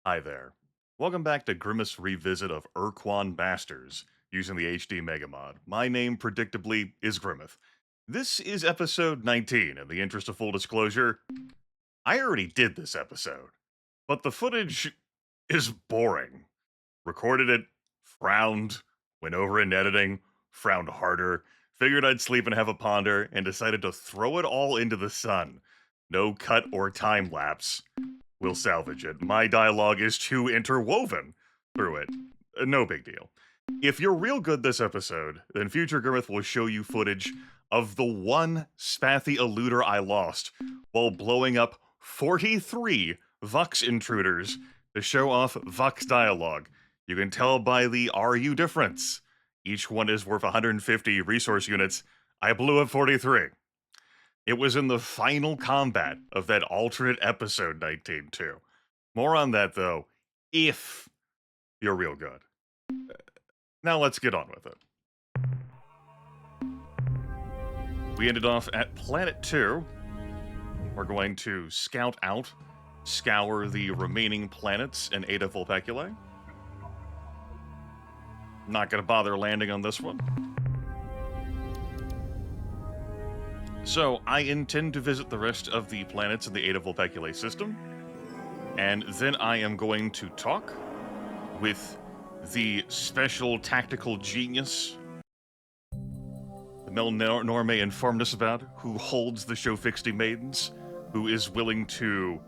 Hi there. Welcome back to Grimith's revisit of Ur-Quan Masters using the HD MEGAMOD. My name, predictably, is Grimith. This is episode 19. In the interest of full disclosure, I already did this episode, but the footage is boring. Recorded it, frowned, went over in editing, frowned harder, figured I'd sleep and have a ponder, and decided to throw it all into the sun. No cut or time lapse. We'll salvage it. My dialogue is too interwoven through it. No big deal. If you're real good this episode, then future Grimith will show you footage of the one spathy eluder I lost while blowing up 43 VUX intruders to show off VUX dialogue. You can tell by the RU difference. Each one is worth 150 resource units. I blew up 43. It was in the final combat of that alternate episode 19 too. More on that though, if you're real good. Now let's get on with it. We ended off at Planet 2. We're going to scout out, scour the remaining planets in Eta Vulpeculae. Not gonna bother landing on this one. So, I intend to visit the rest of the planets in the Eta Vulpeculae system, and then I am going to talk with the special tactical genius the Melnorme informed us about, who holds the Shofixty Maidens, who is willing to,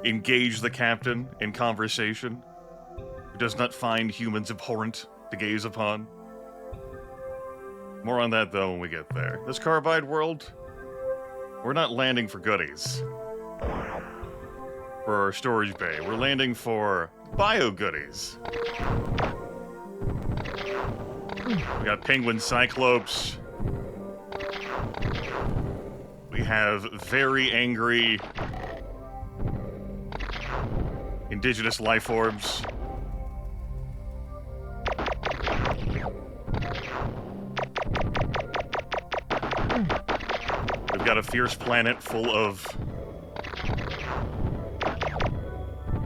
engage the captain in conversation, who does not find humans abhorrent to gaze upon. More on that, though, when we get there. This Carbide world, we're not landing for goodies. For our storage bay. We're landing for bio-goodies. We got penguin cyclopes. We have very angry indigenous life forms. We've got a fierce planet full of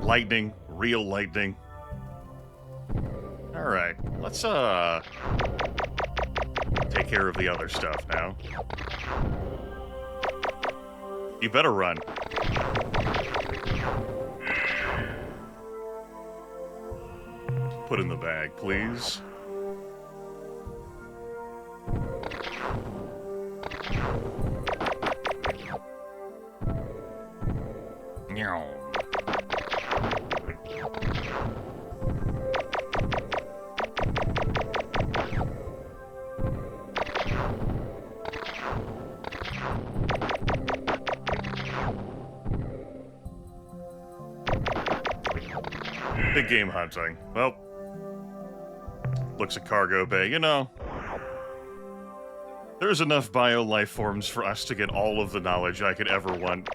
lightning, real lightning. Alright, let's take care of the other stuff now. You better run. Put in the bag, please. Big game hunting. Well, looks at cargo bay. There's enough bio-life forms for us to get all of the knowledge I could ever want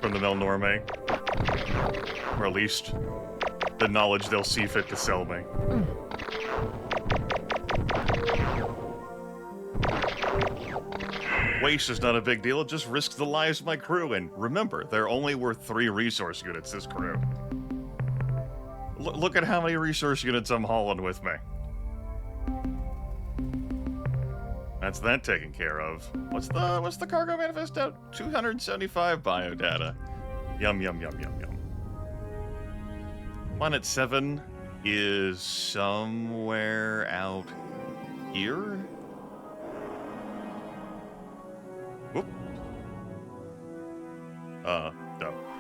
from the Melnorme. Or at least, the knowledge they'll see fit to sell me. Waste is not a big deal, it just risks the lives of my crew, and remember, they're only worth 3 resource units, this crew. Look at how many resource units I'm hauling with me. That's that taken care of. What's the cargo manifest out? 275 biodata. Yum, yum, yum, yum, yum. Planet 7 is somewhere out here? Whoop. No.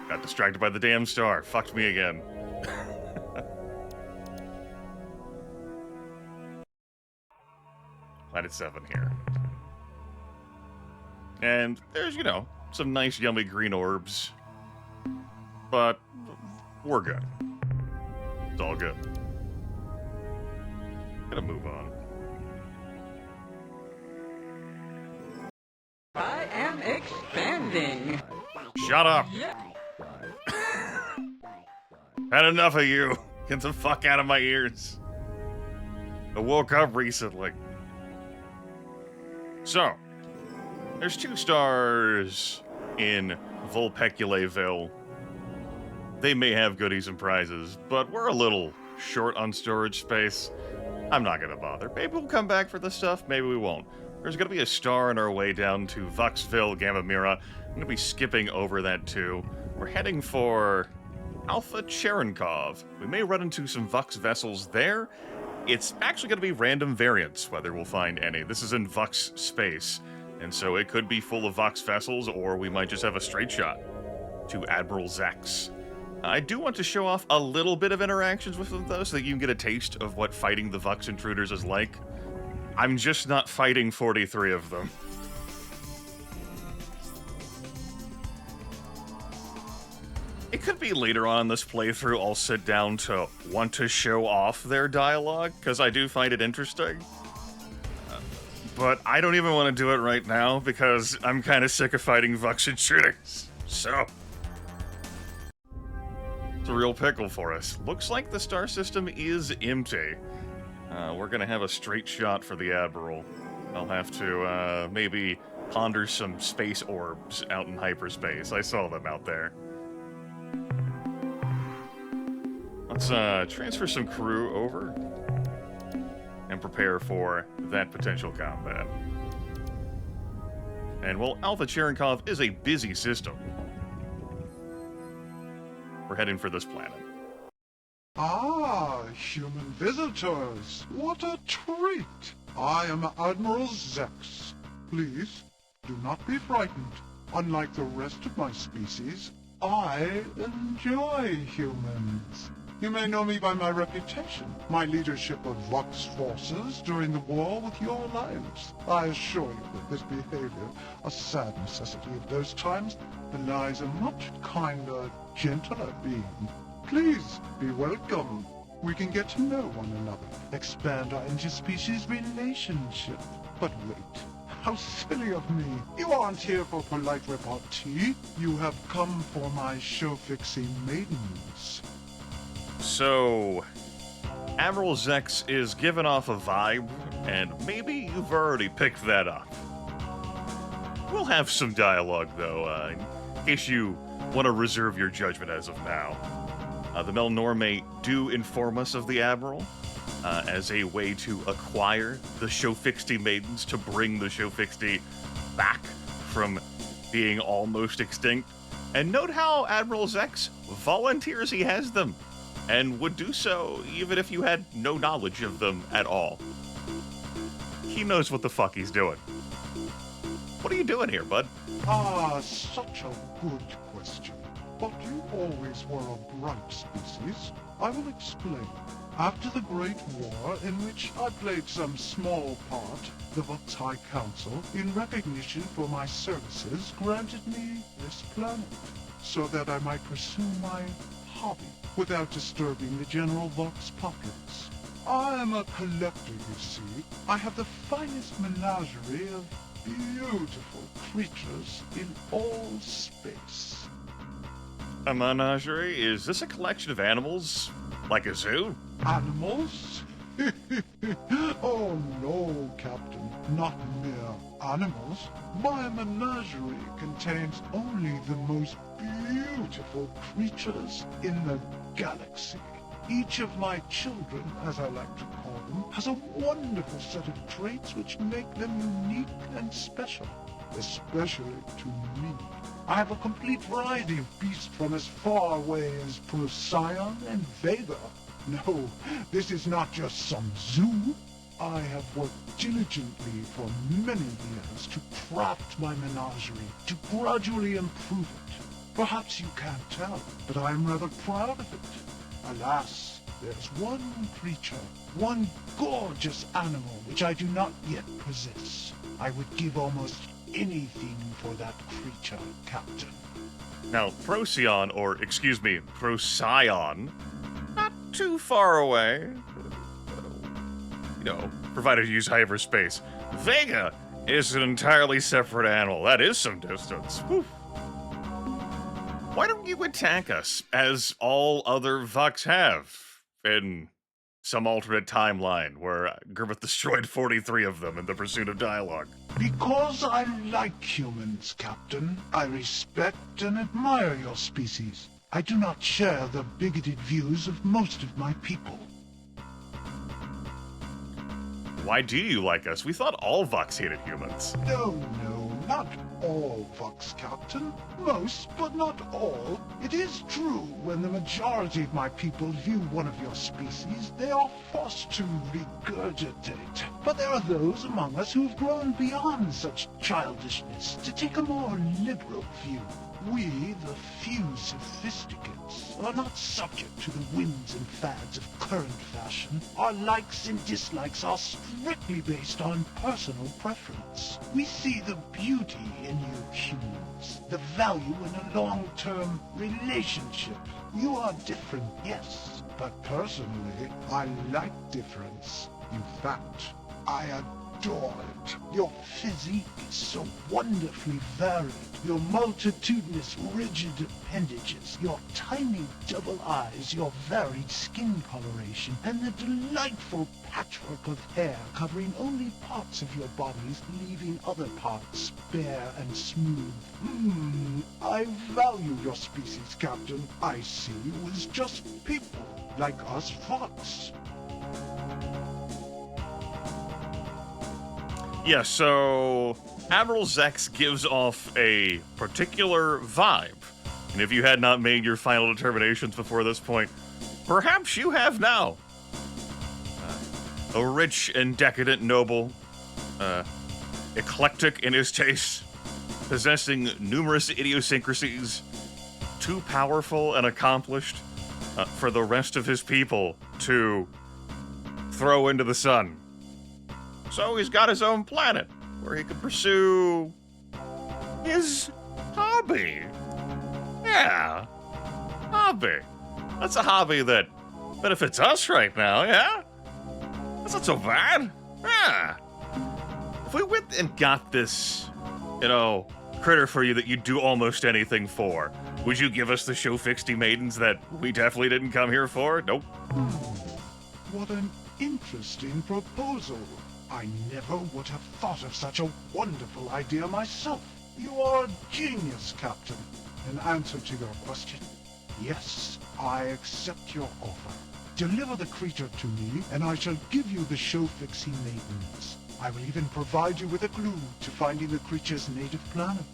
Got distracted by the damn star. Fucked me again. Planet 7 here. And there's, some nice yummy green orbs. But we're good. It's all good. Gotta move on. I am expanding. Shut up! Had enough of you. Get the fuck out of my ears. I woke up recently. So, there's 2 stars in Vulpeculeville. They may have goodies and prizes, but we're a little short on storage space. I'm not gonna bother. Maybe we'll come back for the stuff, maybe we won't. There's gonna be a star on our way down to Vuxville, Gamma Mira. I'm gonna be skipping over that too. We're heading for Alpha Cherenkov. We may run into some VUX vessels there. It's actually gonna be random variants, whether we'll find any. This is in VUX space, and so it could be full of VUX vessels, or we might just have a straight shot to Admiral Zex. I do want to show off a little bit of interactions with them, though, so that you can get a taste of what fighting the VUX intruders is like. I'm just not fighting 43 of them. It could be later on in this playthrough I'll sit down to want to show off their dialogue, because I do find it interesting. But I don't even want to do it right now, because I'm kind of sick of fighting VUX intruders. So... it's a real pickle for us. Looks like the star system is empty. We're gonna have a straight shot for the Admiral. I'll have to, maybe ponder some space orbs out in hyperspace. I saw them out there. Let's, transfer some crew over and prepare for that potential combat. And, well, Alpha Cherenkov is a busy system. We're heading for this planet. Ah, human visitors. What a treat. I am Admiral Zex. Please, do not be frightened. Unlike the rest of my species, I enjoy humans. You may know me by my reputation, my leadership of VUX forces during the war with your alliance. I assure you that this behavior, a sad necessity of those times, belies a much kinder, gentler being. Please, be welcome. We can get to know one another, expand our interspecies relationship. But wait, how silly of me. You aren't here for polite repartee. You have come for my show-fixing maidens. So, Admiral Zex is giving off a vibe, and maybe you've already picked that up. We'll have some dialogue, though, in case you want to reserve your judgment as of now. The Melnorme do inform us of the Admiral as a way to acquire the Shofixty maidens, to bring the Shofixty back from being almost extinct. And note how Admiral Zex volunteers he has them, and would do so even if you had no knowledge of them at all. He knows what the fuck he's doing. What are you doing here, bud? Ah, such a good question. But you always were a bright species. I will explain. After the Great War, in which I played some small part, the VUX High Council, in recognition for my services, granted me this planet, so that I might pursue my hobby without disturbing the general VUX populace. I am a collector, you see. I have the finest menagerie of beautiful creatures in all space. A menagerie? Is this a collection of animals? Like a zoo? Animals? Oh no, Captain. Not mere animals. My menagerie contains only the most beautiful creatures in the galaxy. Each of my children, as I like to call them, has a wonderful set of traits which make them unique and special, especially to me. I have a complete variety of beasts from as far away as Procyon and Vega. No, this is not just some zoo. I have worked diligently for many years to craft my menagerie, to gradually improve it. Perhaps you can't tell, but I am rather proud of it. Alas, there's one creature, one gorgeous animal which I do not yet possess. I would give almost anything for that creature, Captain. Now, Procyon, or excuse me, Procyon, not too far away. You know, provided you use hyperspace. Vega is an entirely separate animal. That is some distance. Whew. Why don't you attack us, as all other VUX have, in some alternate timeline where Grimith destroyed 43 of them in the pursuit of dialogue? Because I like humans, Captain. I respect and admire your species. I do not share the bigoted views of most of my people. Why do you like us? We thought all VUX hated humans. No, not all, VUX Captain. Most, but not all. It is true, when the majority of my people view one of your species, they are forced to regurgitate. But there are those among us who have grown beyond such childishness to take a more liberal view. We, the few sophisticates, are not subject to the whims and fads of current fashion. Our likes and dislikes are strictly based on personal preference. We see the beauty in you humans, the value in a long-term relationship. You are different, yes, but personally, I like difference. In fact, I adore it. Your physique is so wonderfully varied. Your multitudinous rigid appendages, your tiny double eyes, your varied skin coloration, and the delightful patchwork of hair covering only parts of your bodies, leaving other parts bare and smooth. I value your species, Captain. I see you as just people, like us VUX. Yeah, so Admiral Zex gives off a particular vibe. And if you had not made your final determinations before this point, perhaps you have now. A rich and decadent noble, eclectic in his tastes, possessing numerous idiosyncrasies, too powerful and accomplished for the rest of his people to throw into the sun. So he's got his own planet where he can pursue his hobby. Yeah, hobby. That's a hobby that benefits us right now, yeah? That's not so bad. Yeah. If we went and got this, critter for you that you'd do almost anything for, would you give us the show fixty maidens that we definitely didn't come here for? Nope. What an interesting proposal. I never would have thought of such a wonderful idea myself. You are a genius, Captain. In answer to your question, yes, I accept your offer. Deliver the creature to me, and I shall give you the show-fixing maidens. I will even provide you with a clue to finding the creature's native planet.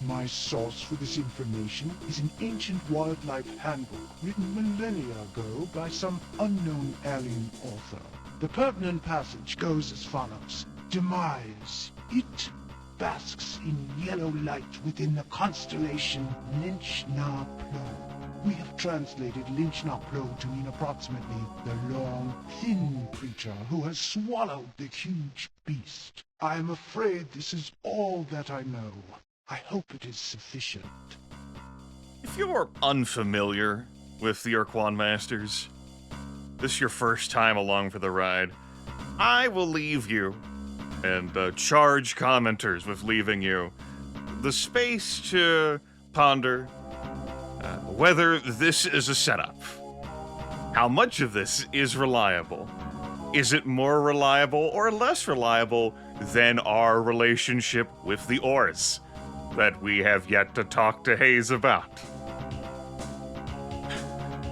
My source for this information is an ancient wildlife handbook written millennia ago by some unknown alien author. The pertinent passage goes as follows. Demise. It basks in yellow light within the constellation Lynch-Na-Plo. We have translated Lynch-Na-Plo to mean approximately the long, thin creature who has swallowed the huge beast. I am afraid this is all that I know. I hope it is sufficient. If you're unfamiliar with the Ur-Quan Masters, this is your first time along for the ride, I will leave you, and charge commenters with leaving you, the space to ponder whether this is a setup. How much of this is reliable? Is it more reliable or less reliable than our relationship with the Ors that we have yet to talk to Hayes about?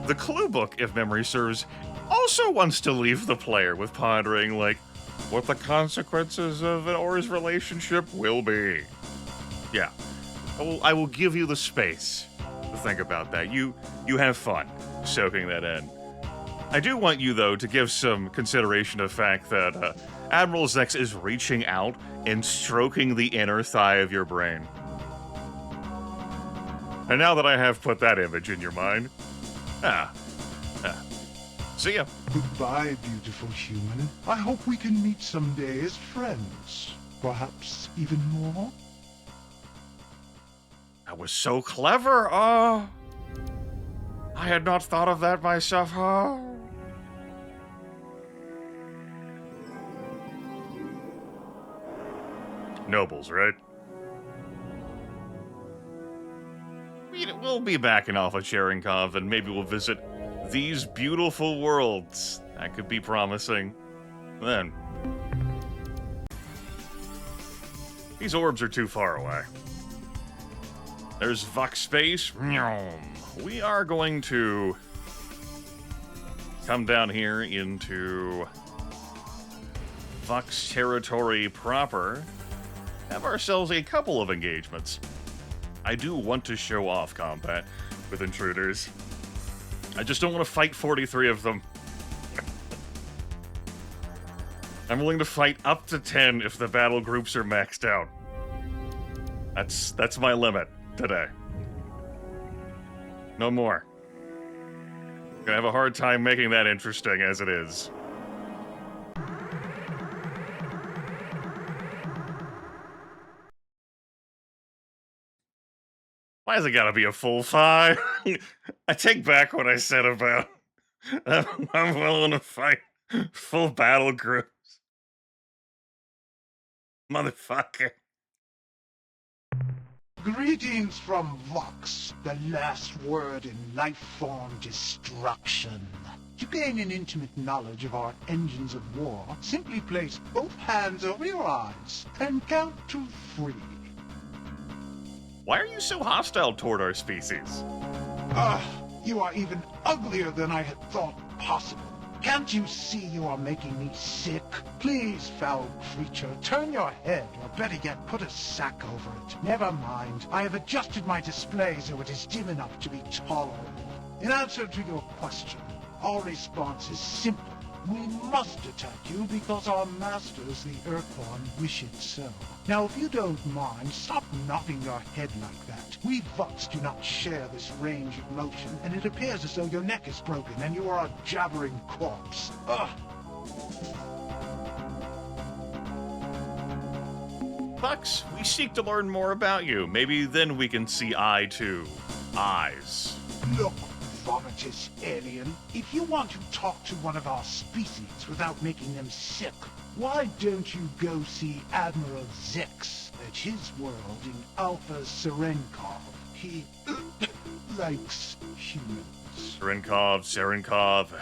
The clue book, if memory serves, also wants to leave the player with pondering, what the consequences of an Ors relationship will be. Yeah, I will give you the space to think about that. You have fun soaking that in. I do want you, though, to give some consideration to the fact that Admiral Zex is reaching out and stroking the inner thigh of your brain. And now that I have put that image in your mind, see ya. Goodbye, beautiful human. I hope we can meet someday as friends. Perhaps even more? That was so clever. Oh, I had not thought of that myself. Oh. Nobles, right? We'll be back in Alpha Cherenkov, and maybe we'll visit these beautiful worlds. That could be promising. Then. These orbs are too far away. There's VUX Space. we are going to come down here into VUX territory proper, have ourselves a couple of engagements. I do want to show off combat with intruders. I just don't want to fight 43 of them. I'm willing to fight up to 10 if the battle groups are maxed out. That's my limit today. No more. Gonna have a hard time making that interesting as it is. Why has it gotta be a full 5? I take back what I said about I'm willing to fight full battle groups. Motherfucker. Greetings from VUX, the last word in life form destruction. To gain an intimate knowledge of our engines of war, simply place both hands over your eyes and count to 3. Why are you so hostile toward our species? You are even uglier than I had thought possible. Can't you see you are making me sick? Please, foul creature, turn your head, or better yet, put a sack over it. Never mind. I have adjusted my display so it is dim enough to be tolerable. In answer to your question, our response is simple. We must attack you because our masters, the Ur-Quan, wish it so. Now, if you don't mind, stop nodding your head like that. We VUX do not share this range of motion, and it appears as though your neck is broken and you are a jabbering corpse. Ugh! VUX, we seek to learn more about you. Maybe then we can see eye to eyes. Look, vomitous alien, if you want to talk to one of our species without making them sick, why don't you go see Admiral Zex at his world in Alpha Serenkov? He likes humans. Serenkov.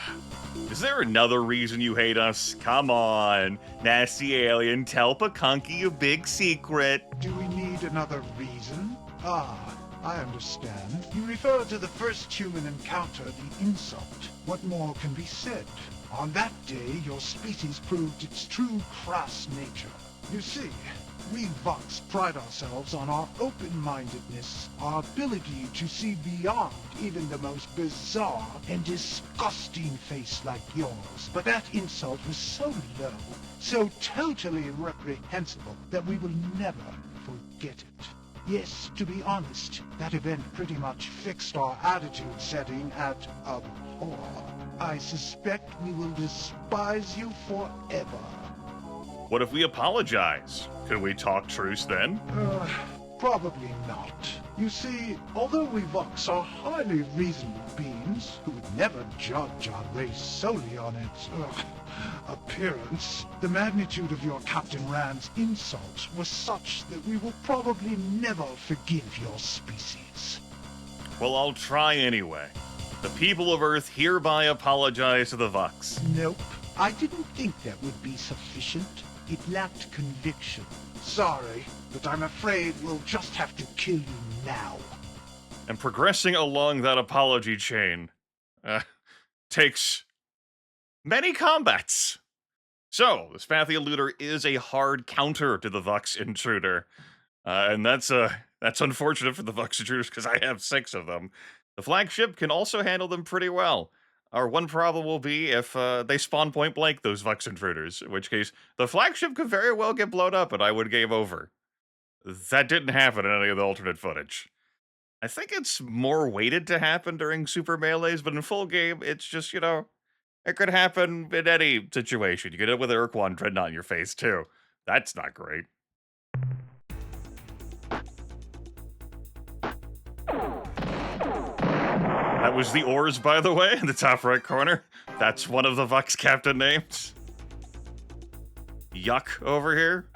Is there another reason you hate us? Come on. Nasty alien, tell Pakunky a big secret. Do we need another reason? I understand. You refer to the first human encounter, the insult. What more can be said? On that day, your species proved its true crass nature. You see, we VUX pride ourselves on our open-mindedness, our ability to see beyond even the most bizarre and disgusting face like yours. But that insult was so low, so totally reprehensible, that we will never forget it. Yes, to be honest, that event pretty much fixed our attitude setting at abhor. I suspect we will despise you forever. What if we apologize? Could we talk truce then? Probably not. You see, although we VUX are highly reasonable beings who would never judge our race solely on its appearance, the magnitude of your Captain Rand's insult was such that we will probably never forgive your species. Well, I'll try anyway. The people of Earth hereby apologize to the VUX. Nope. I didn't think that would be sufficient. It lacked conviction. Sorry, but I'm afraid we'll just have to kill you now. And progressing along that apology chain takes many combats. So, the Spathy Eluder is a hard counter to the VUX Intruder. And that's unfortunate for the VUX Intruders because I have 6 of them. The flagship can also handle them pretty well. Our one problem will be if they spawn point blank, those VUX Intruders, in which case the flagship could very well get blown up and I would game over. That didn't happen in any of the alternate footage. I think it's more weighted to happen during super melees, but in full game, it's just, it could happen in any situation. You could end up with an Ur-Quan Dreadnought in your face, too. That's not great. That was the oars, by the way, in the top right corner. That's one of the VUX captain names. Yuck over here.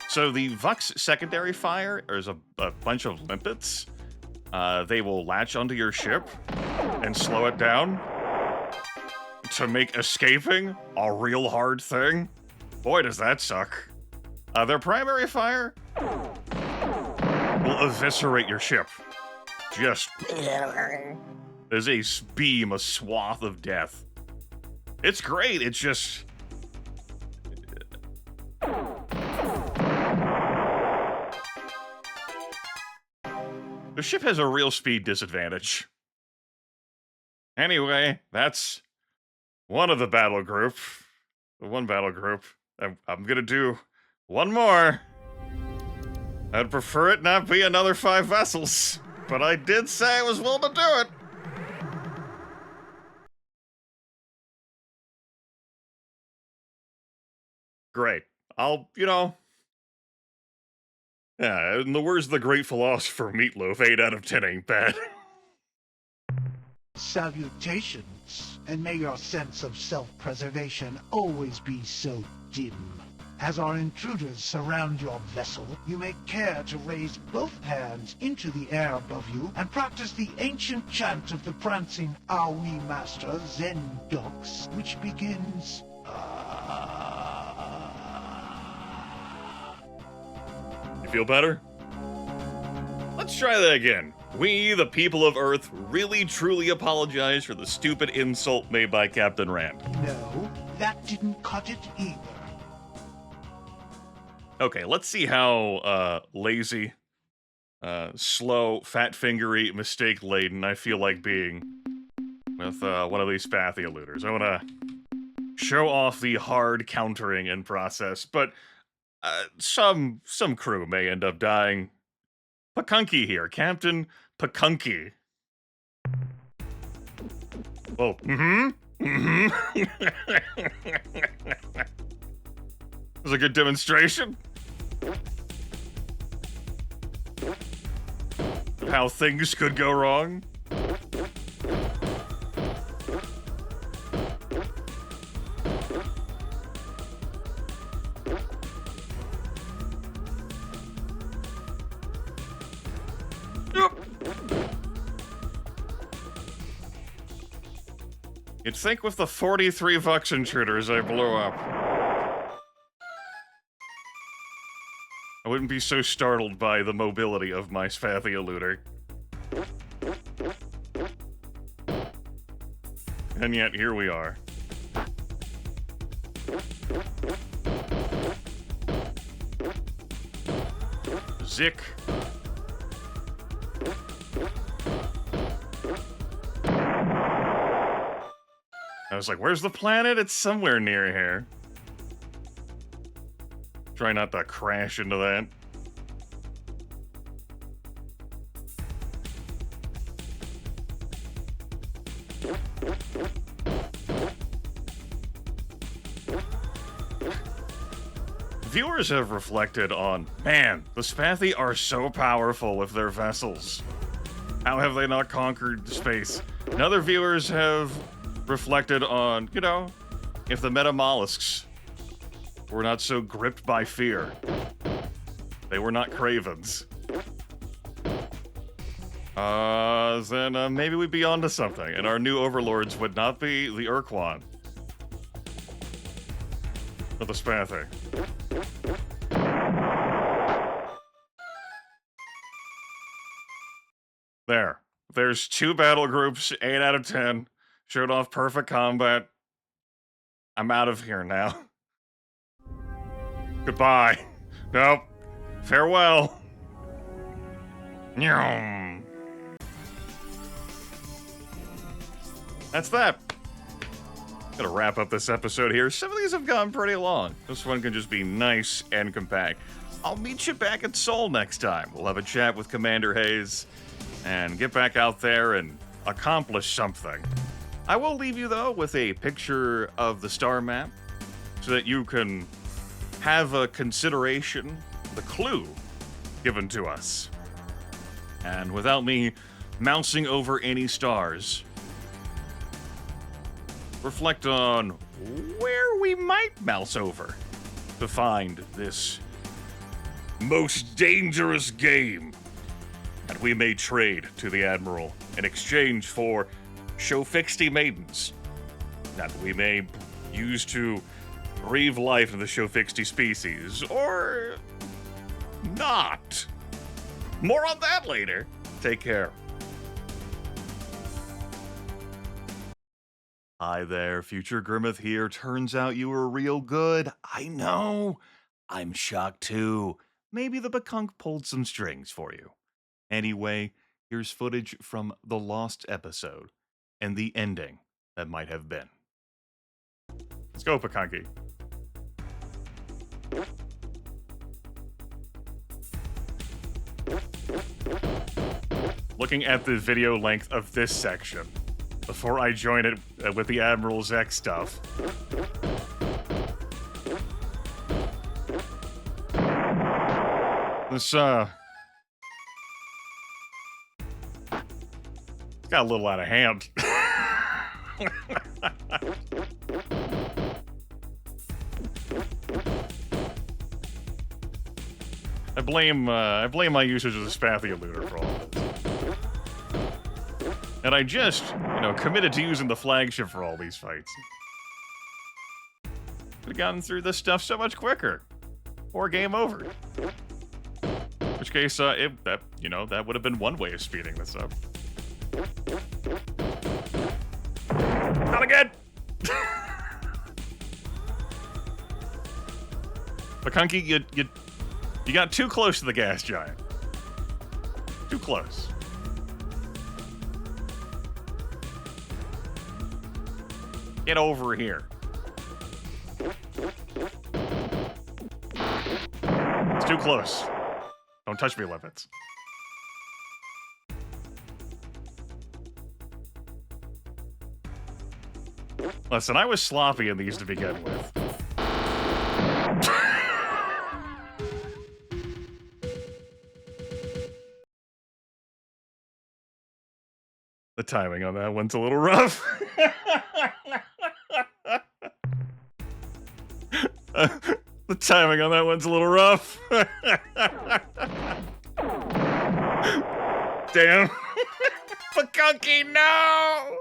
So the VUX secondary fire is a bunch of limpets. They will latch onto your ship and slow it down to make escaping a real hard thing. Boy, does that suck. Their primary fire will will eviscerate your ship. Just as a beam, a swath of death. It's great, it's just... The ship has a real speed disadvantage. Anyway, that's one of the battle group. One battle group. I'm gonna do one more. I'd prefer it not be another 5 vessels, but I did say I was willing to do it. Great. I'll, yeah, in the words of the great philosopher Meatloaf, 8 out of 10 ain't bad. Salutations, and may your sense of self-preservation always be so dim. As our intruders surround your vessel, you may care to raise both hands into the air above you and practice the ancient chant of the prancing Aoi master Zendox, which begins... You feel better? Let's try that again. We, the people of Earth, really truly apologize for the stupid insult made by Captain Rand. No, that didn't cut it either. Okay, let's see how lazy, slow, fat-fingery, mistake-laden I feel like being with one of these Spathy eluders. I want to show off the hard countering in process, but some crew may end up dying. Pakunky here, Captain Pakunky. Oh, It was a good demonstration. How things could go wrong. You'd think with the 43 VUX intruders I blew up, I wouldn't be so startled by the mobility of my Spathy eluder. And yet, here we are. Zick. I was like, where's the planet? It's somewhere near here. Try not to crash into that. Viewers have reflected on, man, the Spathy are so powerful with their vessels. How have they not conquered space? And other viewers have reflected on, if the meta mollusks were not so gripped by fear. They were not cravens. Then maybe we'd be onto something, and our new overlords would not be the Ur-Quan, but the Spathy. There's 2 battle groups, 8 out of 10. Showed off perfect combat. I'm out of here now. Goodbye. Nope. Farewell. Nyum. That's that. Gonna wrap up this episode here. Some of these have gone pretty long. This one can just be nice and compact. I'll meet you back at Seoul next time. We'll have a chat with Commander Hayes and get back out there and accomplish something. I will leave you, though, with a picture of the star map so that you can have a consideration, the clue given to us. And without me mousing over any stars, reflect on where we might mouse over to find this most dangerous game that we may trade to the Admiral in exchange for Shofixty maidens that we may use to breathe life into the Shofixty species, or not. More on that later. Take care. Hi there, future Grimith here. Turns out you were real good. I know. I'm shocked too. Maybe the Bakunk pulled some strings for you. Anyway, here's footage from the lost episode and the ending that might have been. Let's go, Bakunky. Looking at the video length of this section before I join it with the Admiral Zek stuff. This, it's got a little out of hand. I blame my usage of the Spathia looter for all of this. And I just, committed to using the flagship for all these fights. Could have gotten through this stuff so much quicker. Or game over. In which case, that would have been one way of speeding this up. Not again! Bakunky, you got too close to the gas giant. Too close. Get over here. It's too close. Don't touch me, Lippets. Listen, I was sloppy in these to begin with. The timing on that one's a little rough. The timing on that one's a little rough. Damn. Bakunky, no!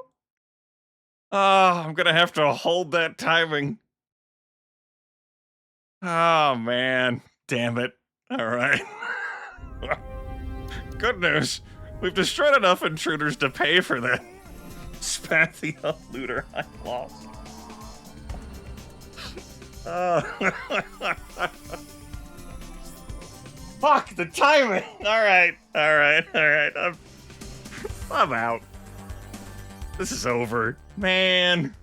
Oh, I'm gonna have to hold that timing. Oh, man. Damn it. Alright. Good news. We've destroyed enough intruders to pay for that Spathia looter I lost. Fuck the timing! Alright. I'm out. This is over. Man.